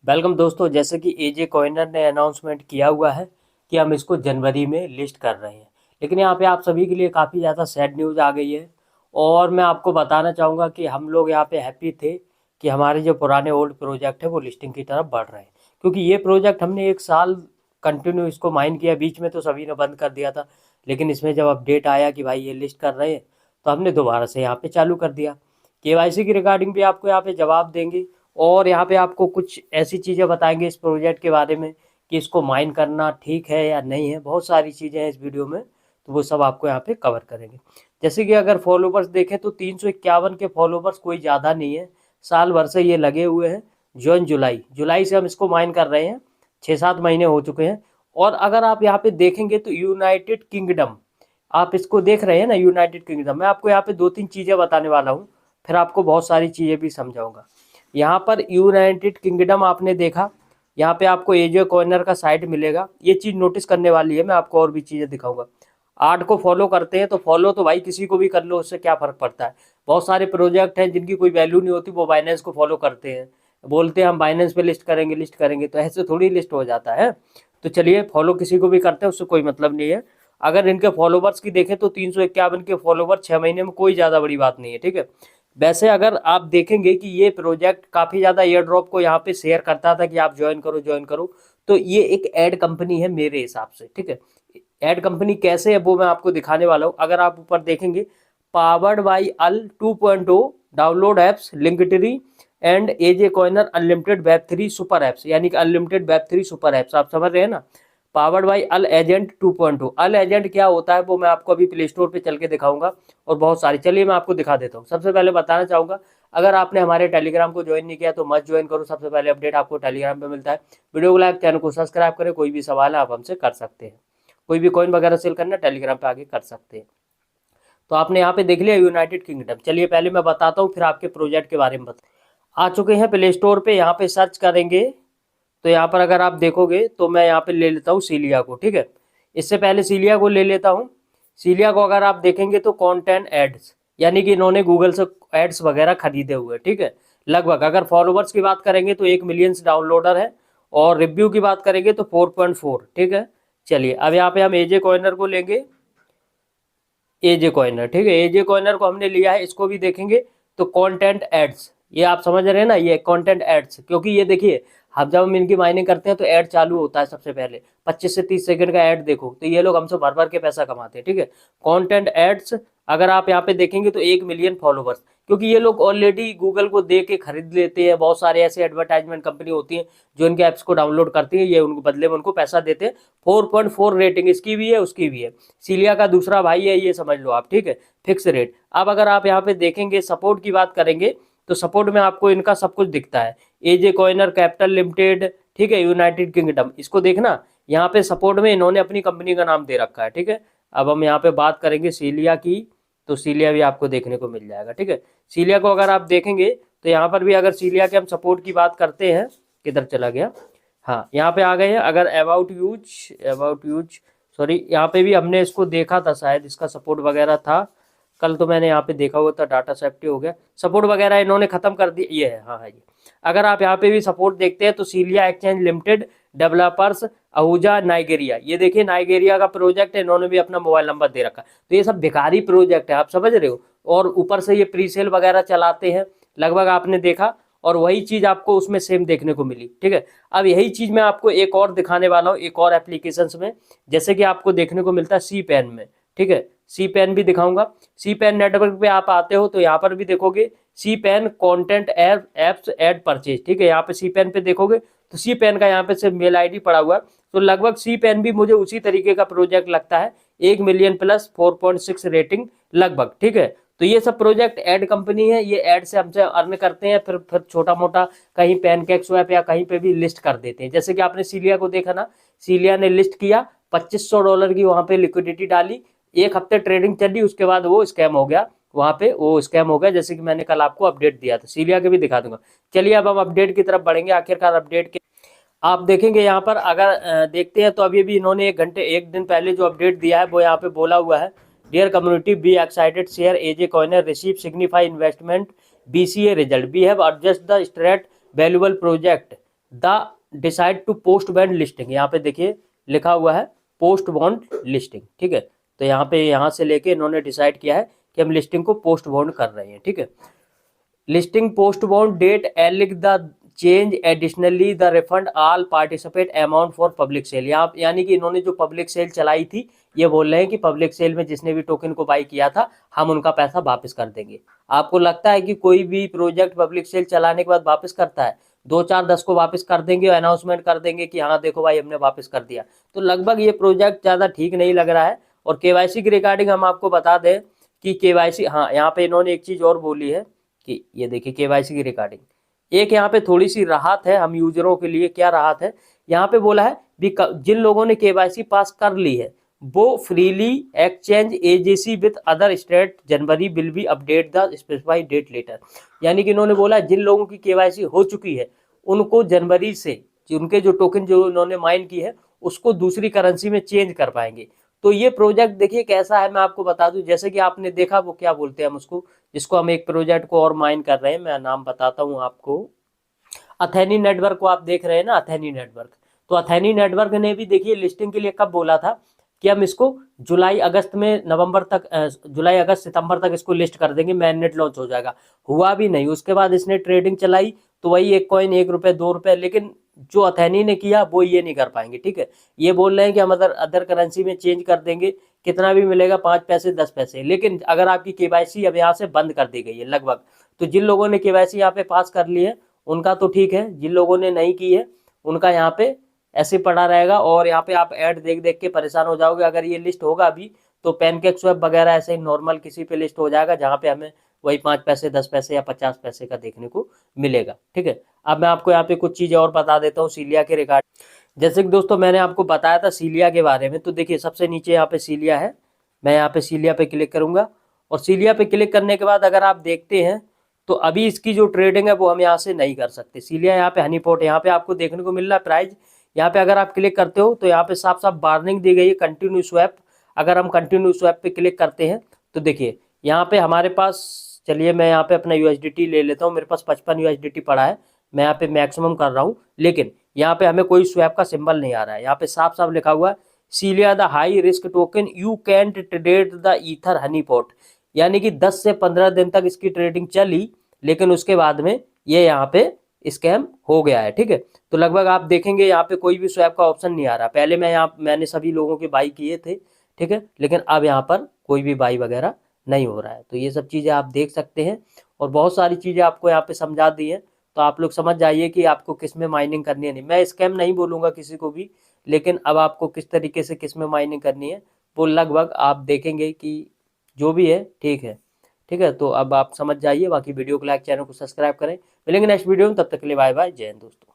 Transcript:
Welcome दोस्तों। जैसे कि एजे कॉइनर ने अनाउंसमेंट किया हुआ है कि हम इसको जनवरी में लिस्ट कर रहे हैं, लेकिन यहाँ पे आप सभी के लिए काफ़ी ज़्यादा सैड न्यूज़ आ गई है। और मैं आपको बताना चाहूँगा कि हम लोग यहाँ पे हैप्पी थे कि हमारे जो पुराने ओल्ड प्रोजेक्ट है वो लिस्टिंग की तरफ बढ़ रहे हैं, क्योंकि ये प्रोजेक्ट हमने 1 साल कंटिन्यू इसको माइन किया। बीच में तो सभी ने बंद कर दिया था, लेकिन इसमें जब अपडेट आया कि भाई ये लिस्ट कर रहे हैं तो हमने दोबारा से यहाँ पे चालू कर दिया। केवाईसी की रिगार्डिंग भी आपको यहाँ पे जवाब देंगे और यहाँ पे आपको कुछ ऐसी चीज़ें बताएंगे इस प्रोजेक्ट के बारे में कि इसको माइन करना ठीक है या नहीं है। बहुत सारी चीज़ें हैं इस वीडियो में, तो वो सब आपको यहाँ पे कवर करेंगे। जैसे कि अगर फॉलोवर्स देखें तो 351 के फॉलोवर्स कोई ज़्यादा नहीं है। साल भर से ये लगे हुए हैं। जून जुलाई जुलाई से हम इसको माइन कर रहे हैं, 6-7 महीने हो चुके हैं। और अगर आप यहाँ पे देखेंगे तो यूनाइटेड किंगडम, आप इसको देख रहे हैं ना, यूनाइटेड किंगडम। मैं आपको यहाँ पे 2-3 चीज़ें बताने वाला हूँ, फिर आपको बहुत सारी चीज़ें भी समझाऊंगा। यहाँ पर यूनाइटेड किंगडम आपने देखा, यहाँ पे आपको एजे कॉर्नर का साइट मिलेगा। ये चीज़ नोटिस करने वाली है, मैं आपको और भी चीज़ें दिखाऊंगा। आर्ट को फॉलो करते हैं तो फॉलो तो भाई किसी को भी कर लो, उससे क्या फ़र्क पड़ता है। बहुत सारे प्रोजेक्ट हैं जिनकी कोई वैल्यू नहीं होती, वो बाइनेंस को फॉलो करते हैं, बोलते हैं हम बाइनेंस पे लिस्ट करेंगे, तो ऐसे थोड़ी लिस्ट हो जाता है। तो चलिए, फॉलो किसी को भी करते हैं उससे कोई मतलब नहीं है। अगर इनके फॉलोवर्स की देखें तो 351 के फॉलोवर 6 महीने में कोई ज़्यादा बड़ी बात नहीं है, ठीक है। वैसे अगर आप देखेंगे कि ये प्रोजेक्ट काफ़ी ज़्यादा एयर ड्रॉप को यहाँ पे शेयर करता था कि आप ज्वाइन करो, तो ये एक एड कंपनी है मेरे हिसाब से, ठीक है। एड कंपनी कैसे है वो मैं आपको दिखाने वाला हूँ। अगर आप ऊपर देखेंगे, powered by AI 2.0 download apps LinkedIn and AJ coiner unlimited web 3 super apps, यानी कि अनलिमिटेड वेब 3 सुपर एप्स, आप समझ रहे हैं ना। Powered by AI agent 2.0। AI agent क्या होता है वो मैं आपको अभी प्ले स्टोर पे चल के दिखाऊंगा, और बहुत सारी, चलिए मैं आपको दिखा देता हूँ। सबसे पहले बताना चाहूँगा, अगर आपने हमारे टेलीग्राम को ज्वाइन नहीं किया तो मत ज्वाइन करो। सबसे पहले अपडेट आपको टेलीग्राम पे मिलता है। वीडियो को लाइक, चैनल को सब्सक्राइब करें। कोई भी सवाल है आप हमसे कर सकते हैं। कोई भी कॉइन वगैरह सेल करना टेलीग्राम पे आगे कर सकते हैं। तो आपने यहाँ पे देख लिया यूनाइटेड किंगडम। चलिए पहले मैं बताता हूँ, फिर आपके प्रोजेक्ट के बारे में बता। आ चुके हैं प्ले स्टोर पे, यहाँ पे सर्च करेंगे तो यहाँ पर अगर आप देखोगे तो मैं यहाँ पे ले लेता हूँ सीलिया को, ठीक है। इससे पहले सीलिया को ले लेता हूँ। सीलिया को अगर आप देखेंगे तो कंटेंट एड्स, यानी कि इन्होंने गूगल से एड्स वगैरह खरीदे हुए, ठीक है। लगभग अगर फॉलोवर्स की बात करेंगे तो 1 मिलियन डाउनलोडर है, और रिव्यू की बात करेंगे तो 4.4, ठीक है। चलिए अब यहाँ पे हम एजे कॉइनर को लेंगे। एजे कॉइनर, ठीक है। एजे कॉइनर को हमने लिया है, इसको भी देखेंगे तो कंटेंट एड्स, ये आप समझ रहे हैं ना, ये कंटेंट एड्स, क्योंकि ये देखिए, हम जब हम इनकी माइनिंग करते हैं तो ऐड चालू होता है। सबसे पहले 25 से 30 सेकंड का ऐड देखो, तो ये लोग हमसे भर भर के पैसा कमाते हैं, ठीक है। कंटेंट एड्स अगर आप यहाँ पे देखेंगे तो 1 मिलियन फॉलोवर्स, क्योंकि ये लोग ऑलरेडी गूगल को दे के खरीद लेते हैं। बहुत सारे ऐसे एडवर्टाइजमेंट कंपनी होती है जो इनके ऐप्स को डाउनलोड करती है, ये उनको बदले में उनको पैसा देते हैं। 4.4 रेटिंग इसकी भी है, उसकी भी है। सीलिया का दूसरा भाई है, ये समझ लो आप, ठीक है। Fix rate. अब अगर आप यहाँ पे देखेंगे, सपोर्ट की बात करेंगे तो सपोर्ट में आपको इनका सब कुछ दिखता है। एजे कॉइनर कैपिटल लिमिटेड, ठीक है, यूनाइटेड किंगडम, इसको देखना। यहाँ पे सपोर्ट में इन्होंने अपनी कंपनी का नाम दे रखा है, ठीक है। अब हम यहाँ पे बात करेंगे सीलिया की, तो सीलिया भी आपको देखने को मिल जाएगा, ठीक है। सीलिया को अगर आप देखेंगे तो यहाँ पर भी अगर सीलिया के हम सपोर्ट की बात करते हैं, किधर चला गया, हाँ यहाँ पे आ गए हैं। अगर अबाउट यूज सॉरी, यहाँ पे भी हमने इसको देखा था, शायद इसका सपोर्ट वगैरह था। कल तो मैंने यहाँ पे देखा हुआ था, डाटा सेफ्टी हो गया, सपोर्ट वगैरह इन्होंने खत्म कर दिया। ये है, हाँ है ये। अगर आप यहाँ पे भी सपोर्ट देखते हैं तो Celia exchange limited developers Ahuja Nigeria, ये देखिए नाइगेरिया का प्रोजेक्ट है, इन्होंने भी अपना मोबाइल नंबर दे रखा। तो ये सब बेकारी प्रोजेक्ट है, आप समझ रहे हो। और ऊपर से ये प्री सेल वगैरह चलाते हैं, लगभग आपने देखा, और वही चीज़ आपको उसमें सेम देखने को मिली, ठीक है। अब यही चीज़ मैं आपको एक और दिखाने वाला हूँ, एक और एप्लीकेशंस में, जैसे कि आपको देखने को मिलता है सी पेन में, ठीक है। सी पेन भी दिखाऊंगा। सी पेन नेटवर्क पे आप आते हो तो यहाँ पर भी देखोगे see pen content apps ad purchase, ठीक है। यहाँ पे सी पेन पे देखोगे तो सी पेन का यहाँ पे सिर्फ मेल आईडी पड़ा हुआ है। तो लगभग सी पेन भी मुझे उसी तरीके का प्रोजेक्ट लगता है, 1 मिलियन प्लस 4.6 रेटिंग लगभग, ठीक है। तो ये सब प्रोजेक्ट एड कंपनी है, ये एड से हमसे अर्न करते हैं, फिर छोटा मोटा कहीं पैनकेक स्वैप या कहीं पे भी लिस्ट कर देते हैं। जैसे कि आपने सीलिया को देखा ना, सीलिया ने लिस्ट किया, $2500 की वहां पे लिक्विडिटी डाली, 1 हफ्ते ट्रेडिंग चली, उसके बाद वो स्कैम हो गया, वहां पे वो स्कैम हो गया, जैसे कि मैंने कल आपको अपडेट दिया था। सीलिया के भी दिखा दूंगा। चलिए अब हम अपडेट की तरफ बढ़ेंगे। आखिरकार अपडेट के आप देखेंगे यहाँ पर, अगर देखते हैं तो अभी भी इन्होंने 1 दिन पहले जो अपडेट दिया है वो यहाँ पे बोला हुआ है, dear community be excited share AJ coiner receive signify investment BCA result, we have adjust the straight valuable project the decide to post bond listing, यहाँ पे देखिए लिखा हुआ है पोस्ट बॉन्ड लिस्टिंग, ठीक है। तो यहाँ पे यहाँ से लेके इन्होंने डिसाइड किया है कि हम लिस्टिंग को पोस्ट बॉन्ड कर रहे हैं, ठीक है। Listing post bond date alike the change additionally the refund all participate amount for public sale, यहाँ यानी कि इन्होंने जो पब्लिक सेल चलाई थी ये बोल रहे हैं कि पब्लिक सेल में जिसने भी टोकन को बाई किया था हम उनका पैसा वापस कर देंगे। आपको लगता है कि कोई भी प्रोजेक्ट पब्लिक सेल चलाने के बाद वापस करता है? 2 4 10 को वापस कर देंगे और अनाउंसमेंट कर देंगे कि हाँ देखो भाई हमने वापस कर दिया। तो लगभग ये प्रोजेक्ट ज़्यादा ठीक नहीं लग रहा है। और केवाईसी की रिगार्डिंग हम आपको बता दें कि केवाईसी, हाँ यहाँ पे इन्होंने एक चीज़ और बोली है कि ये देखिए केवाईसी की रिगार्डिंग एक यहाँ पे थोड़ी सी राहत है हम यूजरों के लिए। क्या राहत है? यहाँ पे बोला है भी जिन लोगों ने केवाईसी पास कर ली है वो फ्रीली एक्सचेंज एजेसी with other state January will be update the specified date later. यानी कि इन्होंने बोला जिन लोगों की केवाईसी हो चुकी है उनको जनवरी से उनके जो टोकन जो उन्होंने माइन की है उसको दूसरी करेंसी में चेंज कर पाएंगे। तो ये प्रोजेक्ट देखिए कैसा है मैं आपको बता दूं। जैसे कि आपने देखा वो क्या बोलते हैं हम उसको, जिसको हम एक प्रोजेक्ट को और माइन कर रहे हैं, मैं नाम बताता हूँ आपको। अथेनी नेटवर्क को आप देख रहे हैं ना, अथेनी नेटवर्क। तो अथेनी नेटवर्क ने भी देखिए लिस्टिंग के लिए कब बोला था कि हम इसको जुलाई अगस्त में नवंबर तक जुलाई अगस्त सितंबर तक इसको लिस्ट कर देंगे, मैननेट लॉन्च हो जाएगा। हुआ भी नहीं। उसके बाद इसने ट्रेडिंग चलाई तो वही एक कॉइन 1 रुपये 2 रुपये, लेकिन जो अथेनी ने किया वो ये नहीं कर पाएंगे, ठीक है। ये बोल रहे हैं कि हम अदर करेंसी में चेंज कर देंगे, कितना भी मिलेगा 5 पैसे 10 पैसे। लेकिन अगर आपकी केवाईसी अब यहाँ से बंद कर दी गई है लगभग, तो जिन लोगों ने केवाईसी यहाँ पे पास कर ली है उनका तो ठीक है, जिन लोगों ने नहीं की है उनका यहाँ पे ऐसे पड़ा रहेगा। और यहाँ पे आप ऐड देख देख के परेशान हो जाओगे। अगर ये लिस्ट होगा अभी तो पैनकेक स्वैप वगैरह ऐसे ही नॉर्मल किसी पे लिस्ट हो जाएगा जहाँ पे हमें वही 5 पैसे 10 पैसे या 50 पैसे का देखने को मिलेगा, ठीक है। अब मैं आपको यहाँ पे कुछ चीज़ें और बता देता हूँ सीलिया के रिगार्ड। जैसे कि दोस्तों मैंने आपको बताया था सीलिया के बारे में, तो देखिए सबसे नीचे यहाँ पे सीलिया है। मैं यहाँ पे सीलिया पे क्लिक करूंगा और सीलिया पे क्लिक करने के बाद अगर आप देखते हैं तो अभी इसकी जो ट्रेडिंग है वो हम यहाँ से नहीं कर सकते। सीलिया यहाँ पे हनी पॉट यहाँ पे आपको देखने को मिल रहा है प्राइस। यहाँ पे अगर आप क्लिक करते हो तो यहाँ पे साफ साफ वार्निंग दी गई है कंटिन्यू स्वैप। अगर हम कंटिन्यू स्वैप पे क्लिक करते हैं तो देखिए यहाँ पे हमारे पास, चलिए मैं यहाँ पे अपना यूएसडीटी ले लेता हूँ। मेरे पास 55 यूएसडीटी पड़ा है, मैं यहाँ पे मैक्सिमम कर रहा हूँ, लेकिन यहाँ पे हमें कोई स्वैप का सिंबल नहीं आ रहा है। यहाँ पे साफ साफ लिखा हुआ है Celia the high risk token you can trade the ether honey pot. यानी कि 10 से 15 दिन तक इसकी ट्रेडिंग चली, लेकिन उसके बाद में ये यहाँ पे स्कैम हो गया है, ठीक है। तो लगभग आप देखेंगे यहाँ पे कोई भी स्वैप का ऑप्शन नहीं आ रहा। पहले मैंने सभी लोगों के बाई किए थे, ठीक है, लेकिन अब यहाँ पर कोई भी बाई वगैरह नहीं हो रहा है। तो ये सब चीज़ें आप देख सकते हैं और बहुत सारी चीज़ें आपको यहाँ पे समझा दी है। तो आप लोग समझ जाइए कि आपको किस में माइनिंग करनी है। नहीं, मैं स्कैम नहीं बोलूँगा किसी को भी, लेकिन अब आपको किस तरीके से किस में माइनिंग करनी है वो लगभग आप देखेंगे कि जो भी है ठीक है, ठीक है। तो अब आप समझ जाइए। बाकी वीडियो को लाइक, चैनल को सब्सक्राइब करें। मिलेंगे नेक्स्ट वीडियो में, तब तक के लिए बाय बाय, जय हिंद दोस्तों।